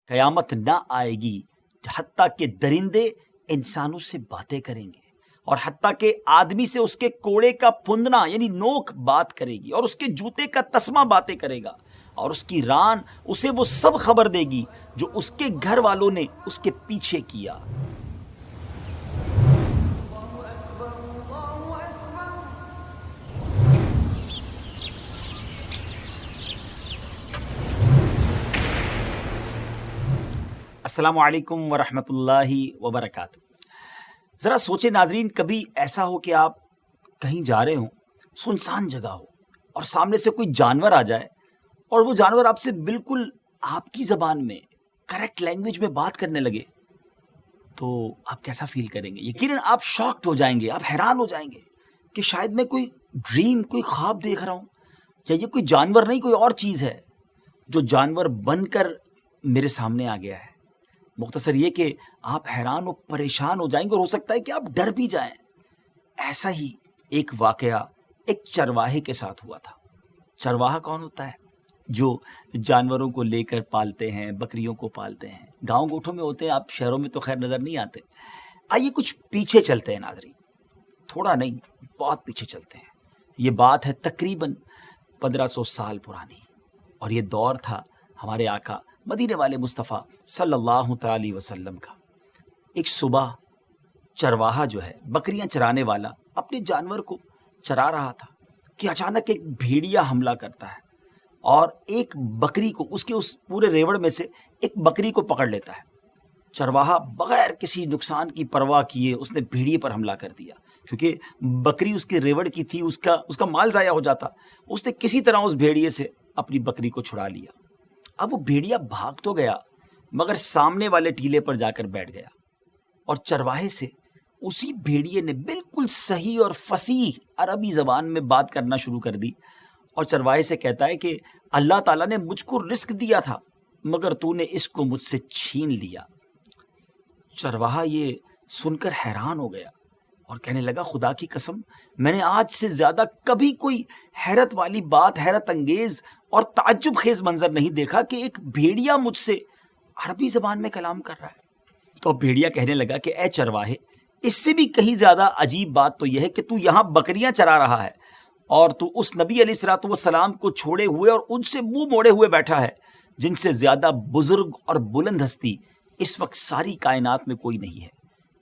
قیامت نہ آئے گی حتیٰ کہ درندے انسانوں سے باتیں کریں گے، اور حتیٰ کہ آدمی سے اس کے کوڑے کا پھندنا یعنی نوک بات کرے گی، اور اس کے جوتے کا تسمہ باتیں کرے گا، اور اس کی ران اسے وہ سب خبر دے گی جو اس کے گھر والوں نے اس کے پیچھے کیا۔ السلام علیکم ورحمۃ اللہ وبرکاتہ۔ ذرا سوچیں ناظرین، کبھی ایسا ہو کہ آپ کہیں جا رہے ہوں، سنسان جگہ ہو، اور سامنے سے کوئی جانور آ جائے، اور وہ جانور آپ سے بالکل آپ کی زبان میں کریکٹ لینگویج میں بات کرنے لگے، تو آپ کیسا فیل کریں گے؟ یقیناً آپ شاکڈ ہو جائیں گے، آپ حیران ہو جائیں گے کہ شاید میں کوئی ڈریم، کوئی خواب دیکھ رہا ہوں، یا یہ کوئی جانور نہیں، کوئی اور چیز ہے جو جانور بن کر میرے سامنے آ گیا ہے۔ مختصر یہ کہ آپ حیران و پریشان ہو جائیں گے، اور ہو سکتا ہے کہ آپ ڈر بھی جائیں۔ ایسا ہی ایک واقعہ ایک چرواہے کے ساتھ ہوا تھا۔ چرواہا کون ہوتا ہے؟ جو جانوروں کو لے کر پالتے ہیں، بکریوں کو پالتے ہیں، گاؤں گوٹھوں میں ہوتے ہیں، آپ شہروں میں تو خیر نظر نہیں آتے۔ آئیے کچھ پیچھے چلتے ہیں ناظرین، تھوڑا نہیں بہت پیچھے چلتے ہیں۔ یہ بات ہے تقریباً 1500 سال پرانی، اور یہ دور تھا ہمارے آقا مدینے والے مصطفیٰ صلی اللہ تعالی وسلم کا۔ ایک صبح چرواہا جو ہے، بکریاں چرانے والا، اپنے جانور کو چرا رہا تھا کہ اچانک ایک بھیڑیا حملہ کرتا ہے، اور ایک بکری کو، اس کے اس پورے ریوڑ میں سے ایک بکری کو پکڑ لیتا ہے۔ چرواہا بغیر کسی نقصان کی پرواہ کیے اس نے بھیڑیے پر حملہ کر دیا، کیونکہ بکری اس کے ریوڑ کی تھی، اس کا مال ضائع ہو جاتا۔ اس نے کسی طرح اس بھیڑیے سے اپنی بکری کو چھڑا لیا۔ اب وہ بھیڑیا بھاگ تو گیا، مگر سامنے والے ٹیلے پر جا کر بیٹھ گیا، اور چرواہے سے اسی بھیڑیے نے بالکل صحیح اور فصیح عربی زبان میں بات کرنا شروع کر دی، اور چرواہے سے کہتا ہے کہ اللہ تعالیٰ نے مجھ کو رزق دیا تھا، مگر تو نے اس کو مجھ سے چھین لیا۔ چرواہا یہ سن کر حیران ہو گیا، اور کہنے لگا خدا کی قسم، میں نے آج سے زیادہ کبھی کوئی حیرت والی بات، حیرت انگیز اور تعجب خیز منظر نہیں دیکھا کہ ایک بھیڑیا مجھ سے عربی زبان میں کلام کر رہا ہے۔ تو بھیڑیا کہنے لگا کہ اے چرواہے، اس سے بھی کہیں زیادہ عجیب بات تو یہ ہے کہ تو یہاں بکریاں چرا رہا ہے، اور تو اس نبی علیہ الصلوۃ والسلام کو چھوڑے ہوئے اور ان سے منہ موڑے ہوئے بیٹھا ہے جن سے زیادہ بزرگ اور بلند ہستی اس وقت ساری کائنات میں کوئی نہیں ہے۔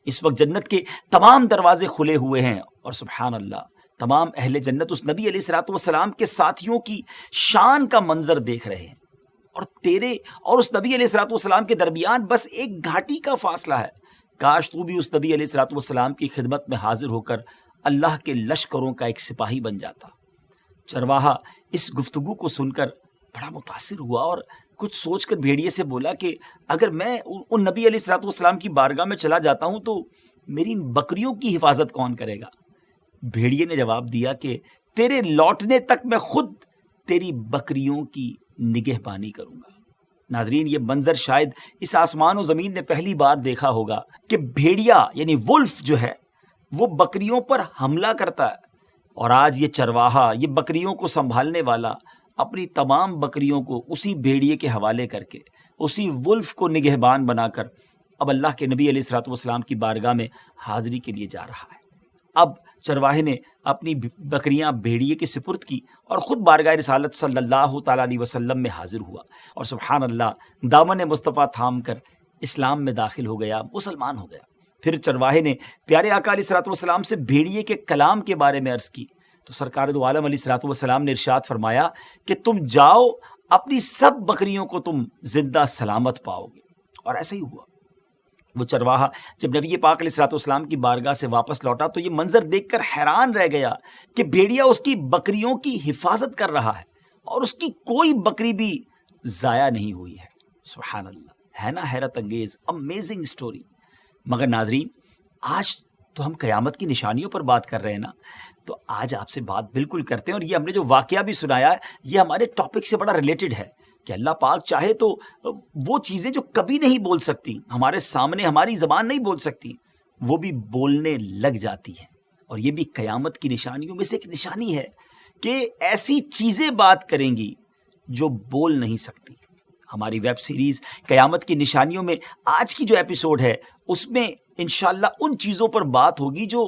اس وقت جنت کے تمام دروازے کھلے ہوئے ہیں، اور سبحان اللہ، تمام اہل جنت اس نبی علیہ الصلوۃ والسلام کے ساتھیوں کی شان کا منظر دیکھ رہے ہیں، اور تیرے اور اس نبی علیہ الصلوۃ والسلام کے درمیان بس ایک گھاٹی کا فاصلہ ہے۔ کاش تو بھی اس نبی علیہ الصلوۃ والسلام کی خدمت میں حاضر ہو کر اللہ کے لشکروں کا ایک سپاہی بن جاتا۔ چرواہا اس گفتگو کو سن کر بڑا متاثر ہوا، اور کچھ سوچ کر بھیڑیے سے بولا کہ اگر میں ان نبی علیہ الصلوۃ والسلام کی بارگاہ میں چلا جاتا ہوں تو میری ان بکریوں کی حفاظت کون کرے گا؟ بھیڑیے نے جواب دیا کہ تیرے لوٹنے تک میں خود تیری بکریوں کی نگہبانی کروں گا۔ ناظرین، یہ منظر شاید اس آسمان و زمین نے پہلی بار دیکھا ہوگا کہ بھیڑیا یعنی ولف جو ہے وہ بکریوں پر حملہ کرتا ہے، اور آج یہ چرواہا، یہ بکریوں کو سنبھالنے والا، اپنی تمام بکریوں کو اسی بھیڑیے کے حوالے کر کے، اسی ولف کو نگہبان بنا کر اب اللہ کے نبی علیہ الصلوۃ والسلام کی بارگاہ میں حاضری کے لیے جا رہا ہے۔ اب چرواہے نے اپنی بکریاں بھیڑیے کے سپرد کی، اور خود بارگاہ رسالت صلی اللہ تعالیٰ علیہ وسلم میں حاضر ہوا، اور سبحان اللہ دامن مصطفیٰ تھام کر اسلام میں داخل ہو گیا، مسلمان ہو گیا۔ پھر چرواہے نے پیارے آقا علیہ الصلوۃ والسلام سے بھیڑیے کے کلام کے بارے میں عرض کی، تو سرکار دو عالم علیہ الصلوۃ والسلام نے ارشاد فرمایا کہ تم جاؤ، اپنی سب بکریوں کو تم زندہ سلامت پاؤ گے، اور ایسا ہی ہوا۔ وہ چرواہا جب نبی پاک علیہ الصلوۃ والسلام کی بارگاہ سے واپس لوٹا تو یہ منظر دیکھ کر حیران رہ گیا کہ بھیڑیا اس کی بکریوں کی حفاظت کر رہا ہے، اور اس کی کوئی بکری بھی ضائع نہیں ہوئی ہے۔ سبحان اللہ، ہے نا حیرت انگیز، امیزنگ سٹوری۔ مگر ناظرین، آج تو ہم قیامت کی نشانیوں پر بات کر رہے ہیں نا، تو آج آپ سے بات بالکل کرتے ہیں، اور یہ ہم نے جو واقعہ بھی سنایا ہے یہ ہمارے ٹاپک سے بڑا ریلیٹڈ ہے کہ اللہ پاک چاہے تو وہ چیزیں جو کبھی نہیں بول سکتی، ہمارے سامنے ہماری زبان نہیں بول سکتی، وہ بھی بولنے لگ جاتی ہیں۔ اور یہ بھی قیامت کی نشانیوں میں سے ایک نشانی ہے کہ ایسی چیزیں بات کریں گی جو بول نہیں سکتی۔ ہماری ویب سیریز قیامت کی نشانیوں میں آج کی جو ایپیسوڈ ہے اس میں انشاءاللہ ان چیزوں پر بات ہوگی جو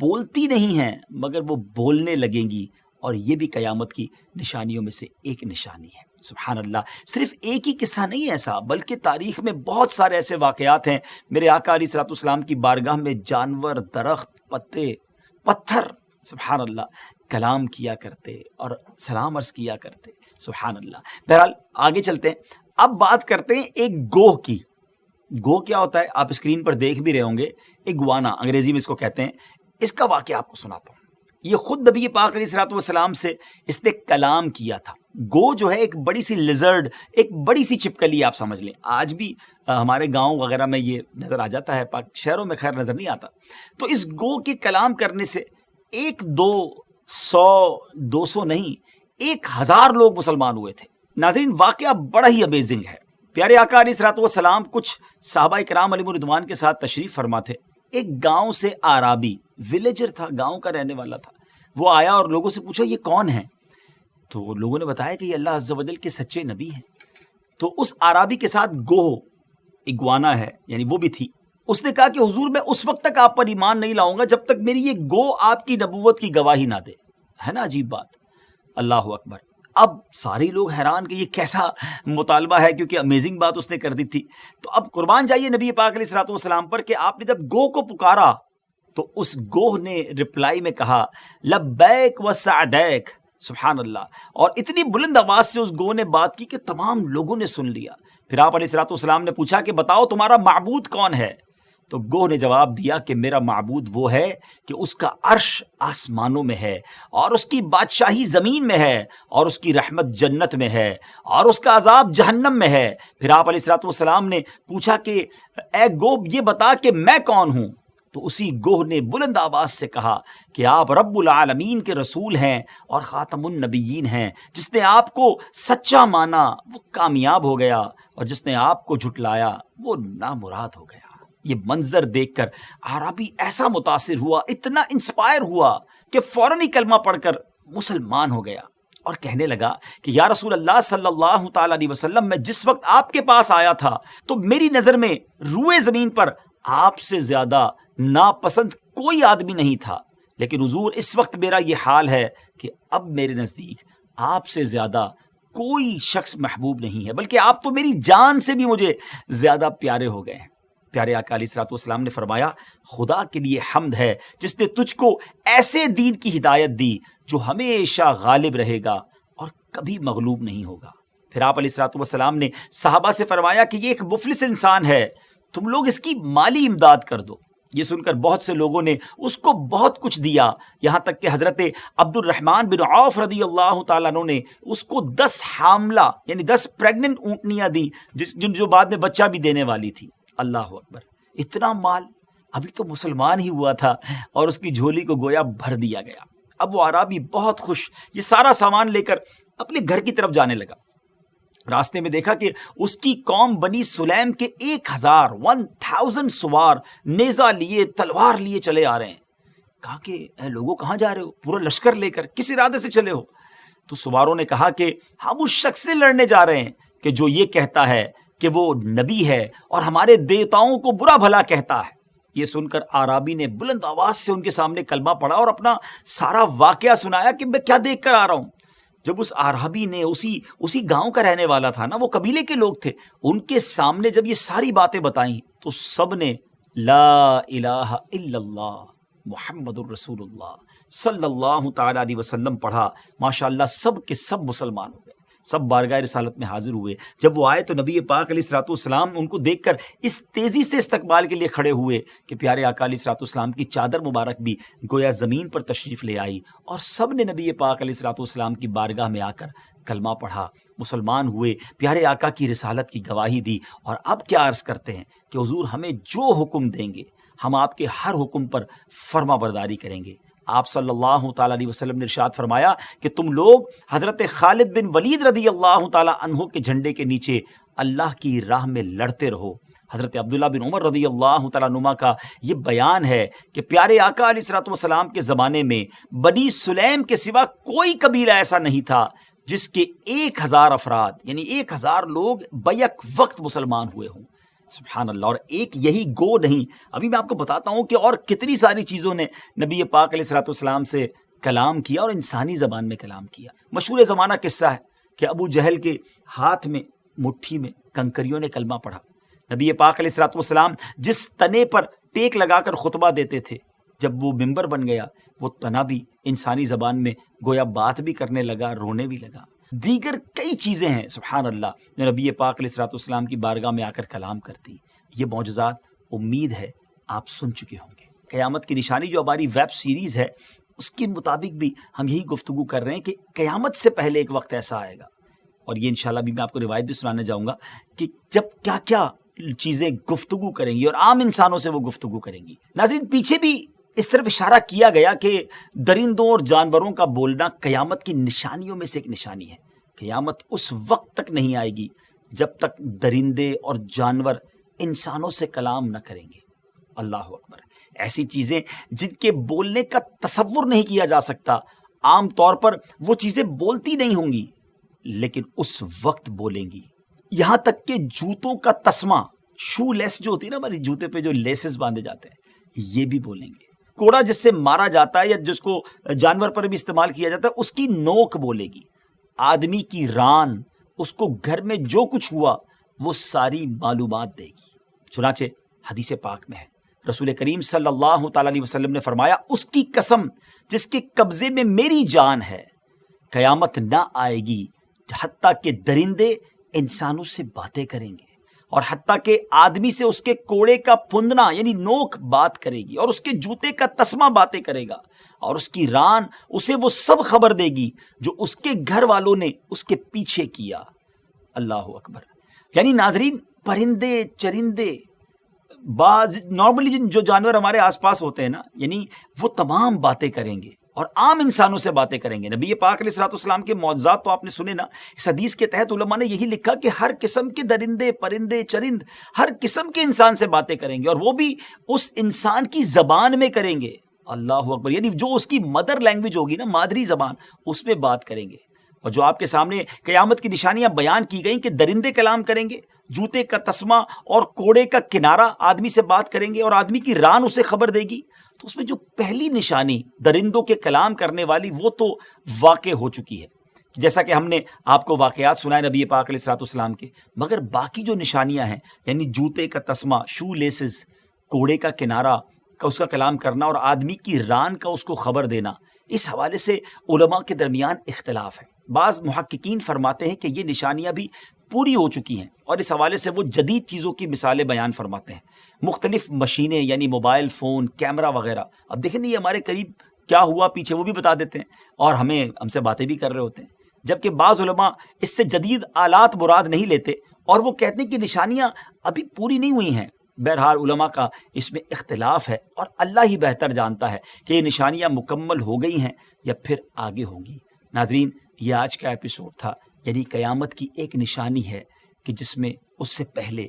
بولتی نہیں ہیں مگر وہ بولنے لگیں گی، اور یہ بھی قیامت کی نشانیوں میں سے ایک نشانی ہے۔ سبحان اللہ، صرف ایک ہی قصہ نہیں ہے ایسا، بلکہ تاریخ میں بہت سارے ایسے واقعات ہیں۔ میرے آقا علیہ الصلوۃ والسلام کی بارگاہ میں جانور، درخت، پتے، پتھر سبحان اللہ کلام کیا کرتے اور سلام عرض کیا کرتے۔ سبحان اللہ۔ بہرحال آگے چلتے ہیں، اب بات کرتے ہیں ایک گوہ کی۔ گوہ کیا ہوتا ہے آپ اسکرین پر دیکھ بھی رہے ہوں گے، ایگوانا انگریزی میں اس کو کہتے ہیں۔ اس کا واقعہ آپ کو سناتا ہوں۔ یہ خود نبی پاک علیہ الصلوۃ والسلام سے اس نے کلام کیا تھا۔ گو جو ہے ایک بڑی سی لیزرڈ، ایک بڑی سی چھپکلی آپ سمجھ لیں، آج بھی ہمارے گاؤں وغیرہ میں یہ نظر آ جاتا ہے، شہروں میں خیر نظر نہیں آتا۔ تو اس گو کے کلام کرنے سے 100 200 نہیں 1000 لوگ مسلمان ہوئے تھے۔ ناظرین واقعہ بڑا ہی امیزنگ ہے۔ پیارے آقا علیہ الصلوۃ والسلام کچھ صحابہ کرام علیہم رضوان کے ساتھ تشریف فرما تھے۔ ایک گاؤں سے آرابی ولیجر تھا، گاؤں کا رہنے والا تھا، وہ آیا اور لوگوں سے پوچھا یہ کون ہے؟ تو لوگوں نے بتایا کہ یہ اللہ عز و جل کے سچے نبی ہیں۔ تو اس آرابی کے ساتھ گوہ اگوانا ہے، یعنی وہ بھی تھی۔ اس نے کہا کہ حضور میں اس وقت تک آپ پر ایمان نہیں لاؤں گا جب تک میری یہ گو آپ کی نبوت کی گواہی نہ دے۔ ہے نا عجیب بات، اللہ اکبر۔ اب سارے لوگ حیران کہ یہ کیسا مطالبہ ہے، کیونکہ امیزنگ بات اس نے کر دی تھی۔ تو اب قربان جائیے نبی پاک علیہ الصلوۃ والسلام پر کہ آپ نے جب گوہ کو پکارا تو اس گوہ نے رپلائی میں کہا لبیک و سعدیک، سبحان اللہ، اور اتنی بلند آواز سے اس گوہ نے بات کی کہ تمام لوگوں نے سن لیا۔ پھر آپ علیہ الصلوۃ والسلام نے پوچھا کہ بتاؤ تمہارا معبود کون ہے؟ تو گوہ نے جواب دیا کہ میرا معبود وہ ہے کہ اس کا عرش آسمانوں میں ہے، اور اس کی بادشاہی زمین میں ہے، اور اس کی رحمت جنت میں ہے، اور اس کا عذاب جہنم میں ہے۔ پھر آپ علیہ الصلوۃ والسلام نے پوچھا کہ اے گوہ یہ بتا کہ میں کون ہوں؟ تو اسی گوہ نے بلند آواز سے کہا کہ آپ رب العالمین کے رسول ہیں اور خاتم النبیین ہیں۔ جس نے آپ کو سچا مانا وہ کامیاب ہو گیا، اور جس نے آپ کو جھٹلایا وہ نامراد ہو گیا۔ یہ منظر دیکھ کر عربی ایسا متاثر ہوا، اتنا انسپائر ہوا کہ فوراً ہی کلمہ پڑھ کر مسلمان ہو گیا، اور کہنے لگا کہ یا رسول اللہ صلی اللہ تعالیٰ علیہ وسلم، میں جس وقت آپ کے پاس آیا تھا تو میری نظر میں روئے زمین پر آپ سے زیادہ ناپسند کوئی آدمی نہیں تھا، لیکن حضور اس وقت میرا یہ حال ہے کہ اب میرے نزدیک آپ سے زیادہ کوئی شخص محبوب نہیں ہے، بلکہ آپ تو میری جان سے بھی مجھے زیادہ پیارے ہو گئے ہیں۔ پیارے آقا علیہ الصلوۃ والسلام نے فرمایا خدا کے لیے حمد ہے جس نے تجھ کو ایسے دین کی ہدایت دی جو ہمیشہ غالب رہے گا اور کبھی مغلوب نہیں ہوگا۔ پھر آپ علیہ الصلوۃ والسلام نے صحابہ سے فرمایا کہ یہ ایک مفلس انسان ہے، تم لوگ اس کی مالی امداد کر دو۔ یہ سن کر بہت سے لوگوں نے اس کو بہت کچھ دیا، یہاں تک کہ حضرت عبد الرحمن بن عوف رضی اللہ تعالیٰ عنہ نے اس کو 10 حاملہ یعنی 10 پریگننٹ اونٹنیاں دی جو بعد میں بچہ بھی دینے والی تھی۔ اللہ اکبر، اتنا مال! ابھی تو مسلمان ہی ہوا تھا اور اس کی جھولی کو گویا بھر دیا گیا۔ اب وہ عربی بہت خوش یہ سارا سامان لے کر اپنے گھر کی طرف جانے لگا۔ راستے میں دیکھا کہ اس کی قوم بنی سلیم کے 1000 سوار نیزہ لیے تلوار لیے چلے آ رہے ہیں۔ کہا کہ اے لوگوں کہاں جا رہے ہو؟ پورا لشکر لے کر کس ارادے سے چلے ہو؟ تو سواروں نے کہا کہ ہم اس شخص سے لڑنے جا رہے ہیں کہ جو یہ کہتا ہے کہ وہ نبی ہے اور ہمارے دیوتاؤں کو برا بھلا کہتا ہے۔ یہ سن کر آرابی نے بلند آواز سے ان کے سامنے کلمہ پڑھا اور اپنا سارا واقعہ سنایا کہ میں کیا دیکھ کر آ رہا ہوں۔ جب اس آرابی نے اسی گاؤں کا رہنے والا تھا نا، وہ قبیلے کے لوگ تھے، ان کے سامنے جب یہ ساری باتیں بتائیں تو سب نے لا الہ الا اللہ محمد الرسول اللہ صلی اللہ تعالیٰ علیہ وسلم پڑھا۔ ماشاءاللہ سب کے سب مسلمان ہو گئے، سب بارگاہ رسالت میں حاضر ہوئے۔ جب وہ آئے تو نبی پاک علیہ الصلوۃ والسلام ان کو دیکھ کر اس تیزی سے استقبال کے لیے کھڑے ہوئے کہ پیارے آقا علیہ الصلوۃ والسلام کی چادر مبارک بھی گویا زمین پر تشریف لے آئی، اور سب نے نبی پاک علیہ الصلوۃ والسلام کی بارگاہ میں آ کر کلمہ پڑھا، مسلمان ہوئے، پیارے آقا کی رسالت کی گواہی دی۔ اور اب کیا عرض کرتے ہیں کہ حضور ہمیں جو حکم دیں گے ہم آپ کے ہر حکم پر فرما برداری کریں گے۔ آپ صلی اللہ تعالیٰ علیہ وسلم نے ارشاد فرمایا کہ تم لوگ حضرت خالد بن ولید رضی اللہ تعالیٰ عنہ کے جھنڈے کے نیچے اللہ کی راہ میں لڑتے رہو۔ حضرت عبداللہ بن عمر رضی اللہ تعالیٰ عنہما کا یہ بیان ہے کہ پیارے آقا علیہ الصلوۃ والسلام کے زمانے میں بنی سلیم کے سوا کوئی قبیلہ ایسا نہیں تھا جس کے 1000 افراد یعنی 1000 لوگ بیک وقت مسلمان ہوئے ہوں. سبحان اللہ. اور ایک یہی گو نہیں، ابھی میں آپ کو بتاتا ہوں کہ اور کتنی ساری چیزوں نے نبی پاک علیہ الصلوۃ والسلام سے کلام کیا اور انسانی زبان میں کلام کیا. مشہور زمانہ قصہ ہے کہ ابو جہل کے ہاتھ میں مٹھی میں کنکریوں نے کلمہ پڑھا. نبی پاک علیہ الصلوۃ والسلام جس تنے پر ٹیک لگا کر خطبہ دیتے تھے، جب وہ ممبر بن گیا وہ تنا بھی انسانی زبان میں گویا بات بھی کرنے لگا، رونے بھی لگا. دیگر کئی چیزیں ہیں سبحان اللہ جو نبی پاک علیہ الصلوۃ والسلام کی بارگاہ میں آ کر کلام کرتی. یہ معجزات امید ہے آپ سن چکے ہوں گے. قیامت کی نشانی جو ہماری ویب سیریز ہے اس کے مطابق بھی ہم یہی گفتگو کر رہے ہیں کہ قیامت سے پہلے ایک وقت ایسا آئے گا، اور یہ انشاءاللہ بھی میں آپ کو روایت بھی سنانے جاؤں گا کہ جب کیا کیا چیزیں گفتگو کریں گی اور عام انسانوں سے وہ گفتگو کریں گی. ناظرین پیچھے بھی اس طرف اشارہ کیا گیا کہ درندوں اور جانوروں کا بولنا قیامت کی نشانیوں میں سے ایک نشانی ہے. قیامت اس وقت تک نہیں آئے گی جب تک درندے اور جانور انسانوں سے کلام نہ کریں گے. اللہ اکبر. ایسی چیزیں جن کے بولنے کا تصور نہیں کیا جا سکتا، عام طور پر وہ چیزیں بولتی نہیں ہوں گی لیکن اس وقت بولیں گی. یہاں تک کہ جوتوں کا تسمہ، شو لیس جو ہوتی ہے نا ہماری جوتے پہ جو لیسز باندھے جاتے ہیں، یہ بھی بولیں گے. کوڑا جس سے مارا جاتا ہے یا جس کو جانور پر بھی استعمال کیا جاتا ہے، اس کی نوک بولے گی. آدمی کی ران، اس کو گھر میں جو کچھ ہوا وہ ساری معلومات دے گی. چنانچہ حدیث پاک میں ہے، رسول کریم صلی اللہ تعالیٰ علیہ وسلم نے فرمایا، اس کی قسم جس کے قبضے میں میری جان ہے، قیامت نہ آئے گی حتیٰ کہ درندے انسانوں سے باتیں کریں گے، اور حتیٰ کہ آدمی سے اس کے کوڑے کا پھندنا یعنی نوک بات کرے گی، اور اس کے جوتے کا تسمہ باتیں کرے گا، اور اس کی ران اسے وہ سب خبر دے گی جو اس کے گھر والوں نے اس کے پیچھے کیا. اللہ اکبر. یعنی ناظرین پرندے چرندے بعض نارملی جو جانور ہمارے آس پاس ہوتے ہیں نا، یعنی وہ تمام باتیں کریں گے اور عام انسانوں سے باتیں کریں گے. نبی پاک علیہ الصلوۃ والسلام کے معجزات تو آپ نے سنے نا. اس حدیث کے تحت علماء نے یہی لکھا کہ ہر قسم کے درندے پرندے چرند ہر قسم کے انسان سے باتیں کریں گے، اور وہ بھی اس انسان کی زبان میں کریں گے. اللہ اکبر. یعنی جو اس کی مدر لینگویج ہوگی نا، مادری زبان، اس میں بات کریں گے. اور جو آپ کے سامنے قیامت کی نشانیاں بیان کی گئیں کہ درندے کلام کریں گے، جوتے کا تسمہ اور کوڑے کا کنارہ آدمی سے بات کریں گے، اور آدمی کی ران اسے خبر دے گی، تو اس میں جو پہلی نشانی درندوں کے کلام کرنے والی وہ تو واقع ہو چکی ہے، جیسا کہ ہم نے آپ کو واقعات سنائے نبی پاک علیہ الصلوۃ والسلام کے. مگر باقی جو نشانیاں ہیں، یعنی جوتے کا تسمہ، شو لیسز، کوڑے کا کنارہ کا اس کا کلام کرنا اور آدمی کی ران کا اس کو خبر دینا، اس حوالے سے علماء کے درمیان اختلاف ہے. بعض محققین فرماتے ہیں کہ یہ نشانیاں بھی پوری ہو چکی ہیں، اور اس حوالے سے وہ جدید چیزوں کی مثالیں بیان فرماتے ہیں. مختلف مشینیں یعنی موبائل فون، کیمرہ وغیرہ. اب دیکھیں یہ ہمارے قریب کیا ہوا پیچھے وہ بھی بتا دیتے ہیں، اور ہم سے باتیں بھی کر رہے ہوتے ہیں. جبکہ بعض علماء اس سے جدید آلات مراد نہیں لیتے، اور وہ کہتے ہیں کہ نشانیاں ابھی پوری نہیں ہوئی ہیں. بہرحال علماء کا اس میں اختلاف ہے، اور اللہ ہی بہتر جانتا ہے کہ یہ نشانیاں مکمل ہو گئی ہیں یا پھر آگے ہوں گی. ناظرین یہ آج کا ایپیسوڈ تھا. یعنی قیامت کی ایک نشانی ہے کہ جس میں اس سے پہلے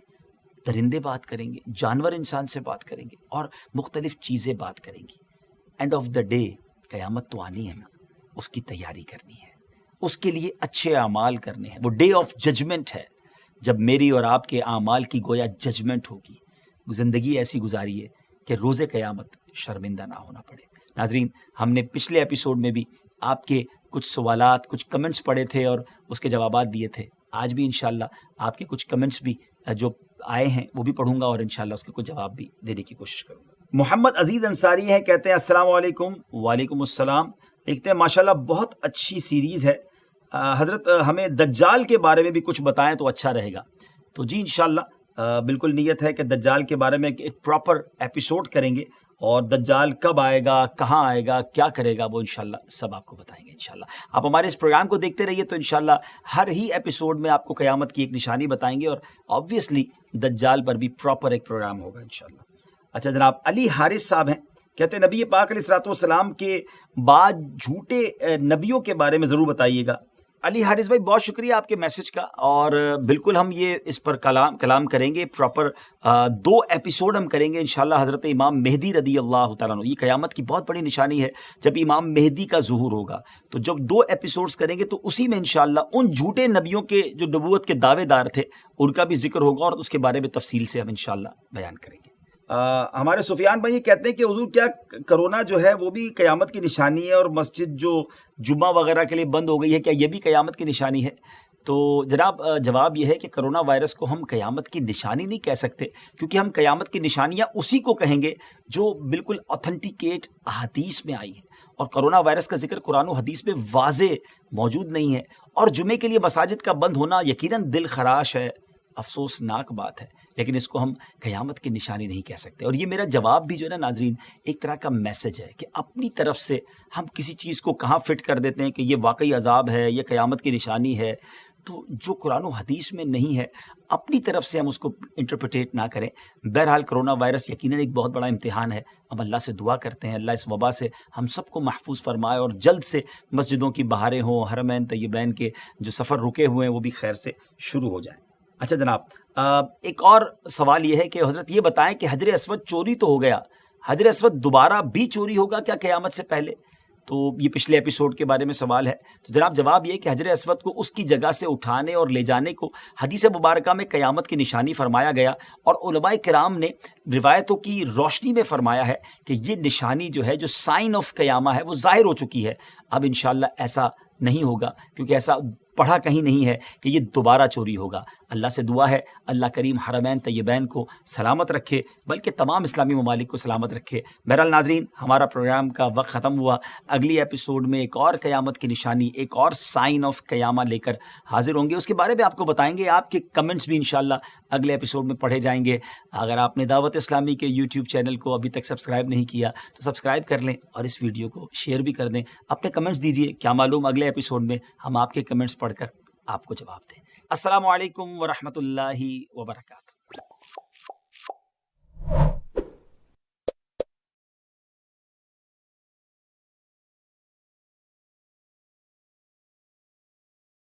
درندے بات کریں گے، جانور انسان سے بات کریں گے، اور مختلف چیزیں بات کریں گی. اینڈ آف دا ڈے قیامت تو آنی ہے نا، اس کی تیاری کرنی ہے، اس کے لیے اچھے اعمال کرنے ہیں. وہ ڈے آف ججمنٹ ہے جب میری اور آپ کے اعمال کی گویا ججمنٹ ہوگی. زندگی ایسی گزاری ہے کہ روز قیامت شرمندہ نہ ہونا پڑے. ناظرین ہم نے پچھلے ایپیسوڈ میں بھی آپ کے کچھ سوالات، کچھ کمنٹس پڑھے تھے اور اس کے جوابات دیے تھے. آج بھی انشاءاللہ آپ کے کچھ کمنٹس بھی جو آئے ہیں وہ بھی پڑھوں گا، اور انشاءاللہ اس کے کچھ جواب بھی دینے کی کوشش کروں گا. محمد عزیز انصاری ہیں، کہتے ہیں السلام علیکم. وعلیکم السلام. لکھتے ہیں ماشاءاللہ بہت اچھی سیریز ہے حضرت، ہمیں دجال کے بارے میں بھی کچھ بتائیں تو اچھا رہے گا. تو جی انشاءاللہ بالکل نیت ہے کہ دجال کے بارے میں ایک پراپر ایپیسوڈ کریں گے، اور دجال کب آئے گا، کہاں آئے گا، کیا کرے گا، وہ انشاءاللہ سب آپ کو بتائیں گے. انشاءاللہ آپ ہمارے اس پروگرام کو دیکھتے رہیے تو انشاءاللہ ہر ہی ایپیسوڈ میں آپ کو قیامت کی ایک نشانی بتائیں گے، اور آبویسلی دجال پر بھی پراپر ایک پروگرام ہوگا انشاءاللہ. اچھا جناب علی حارث صاحب ہیں، کہتے ہیں نبی پاک علیہ الصلوۃ والسلام کے بعد جھوٹے نبیوں کے بارے میں ضرور بتائیے گا علی حارث بھائی بہت شکریہ آپ کے میسج کا، اور بالکل ہم یہ اس پر کلام کریں گے پراپر 2 ایپیسوڈ ہم کریں گے انشاءاللہ حضرت امام مہدی رضی اللہ تعالیٰ عنہ. یہ قیامت کی بہت بڑی نشانی ہے جب امام مہدی کا ظہور ہوگا. تو جب 2 ایپیسوڈز کریں گے تو اسی میں انشاءاللہ ان جھوٹے نبیوں کے جو نبوت کے دعوے دار تھے ان کا بھی ذکر ہوگا، اور اس کے بارے میں تفصیل سے ہم انشاءاللہ بیان کریں گے. ہمارے سفیان بھائی یہ کہتے ہیں کہ حضور کیا کرونا جو ہے وہ بھی قیامت کی نشانی ہے، اور مسجد جو جمعہ وغیرہ کے لیے بند ہو گئی ہے کیا یہ بھی قیامت کی نشانی ہے؟ تو جناب جواب یہ ہے کہ کرونا وائرس کو ہم قیامت کی نشانی نہیں کہہ سکتے، کیونکہ ہم قیامت کی نشانیاں اسی کو کہیں گے جو بالکل اوتھنٹیکیٹ احادیث میں آئی ہے، اور کرونا وائرس کا ذکر قرآن و حدیث میں واضح موجود نہیں ہے. اور جمعے کے لیے مساجد کا بند ہونا یقیناً دل خراش ہے، افسوسناک بات ہے، لیکن اس کو ہم قیامت کی نشانی نہیں کہہ سکتے. اور یہ میرا جواب بھی جو ہے نا ناظرین ایک طرح کا میسج ہے کہ اپنی طرف سے ہم کسی چیز کو کہاں فٹ کر دیتے ہیں کہ یہ واقعی عذاب ہے، یہ قیامت کی نشانی ہے. تو جو قرآن و حدیث میں نہیں ہے اپنی طرف سے ہم اس کو انٹرپریٹیٹ نہ کریں. بہرحال کرونا وائرس یقیناً ایک بہت بڑا امتحان ہے. اب اللہ سے دعا کرتے ہیں اللہ اس وبا سے ہم سب کو محفوظ فرمائے، اور جلد سے مسجدوں کی بہاریں ہوں، حرمین طیبین کے جو سفر رکے ہوئے ہیں وہ بھی خیر سے شروع ہو جائیں. اچھا جناب، ایک اور سوال یہ ہے کہ حضرت یہ بتائیں کہ حجر اسود چوری تو ہو گیا، حجر اسود دوبارہ بھی چوری ہوگا کیا قیامت سے پہلے؟ تو یہ پچھلے ایپیسوڈ کے بارے میں سوال ہے. تو جناب جواب یہ کہ حجر اسود کو اس کی جگہ سے اٹھانے اور لے جانے کو حدیث مبارکہ میں قیامت کی نشانی فرمایا گیا، اور علماء کرام نے روایتوں کی روشنی میں فرمایا ہے کہ یہ نشانی جو ہے، جو سائن آف قیامہ ہے، وہ ظاہر ہو چکی ہے. اب انشاءاللہ ایسا نہیں ہوگا، کیونکہ ایسا پڑھا کہیں نہیں ہے کہ یہ دوبارہ چوری ہوگا. اللہ سے دعا ہے اللہ کریم حرمین طیبین کو سلامت رکھے، بلکہ تمام اسلامی ممالک کو سلامت رکھے. بہرحال ناظرین، ہمارا پروگرام کا وقت ختم ہوا. اگلی ایپیسوڈ میں ایک اور قیامت کی نشانی، ایک اور سائن آف قیامہ لے کر حاضر ہوں گے. اس کے بارے میں آپ کو بتائیں گے. آپ کے کمنٹس بھی انشاءاللہ اگلے ایپیسوڈ میں پڑھے جائیں گے. اگر آپ نے دعوت اسلامی کے یوٹیوب چینل کو ابھی تک سبسکرائب نہیں کیا تو سبسکرائب کر لیں، اور اس ویڈیو کو شیئر بھی کر دیں. اپنے کمنٹس دیجئے، کیا معلوم اگلے ایپیسوڈ میں ہم آپ کے کمنٹس پڑھ کر آپ کو جواب دیں. السلام علیکم ورحمۃ اللہ وبرکاتہ.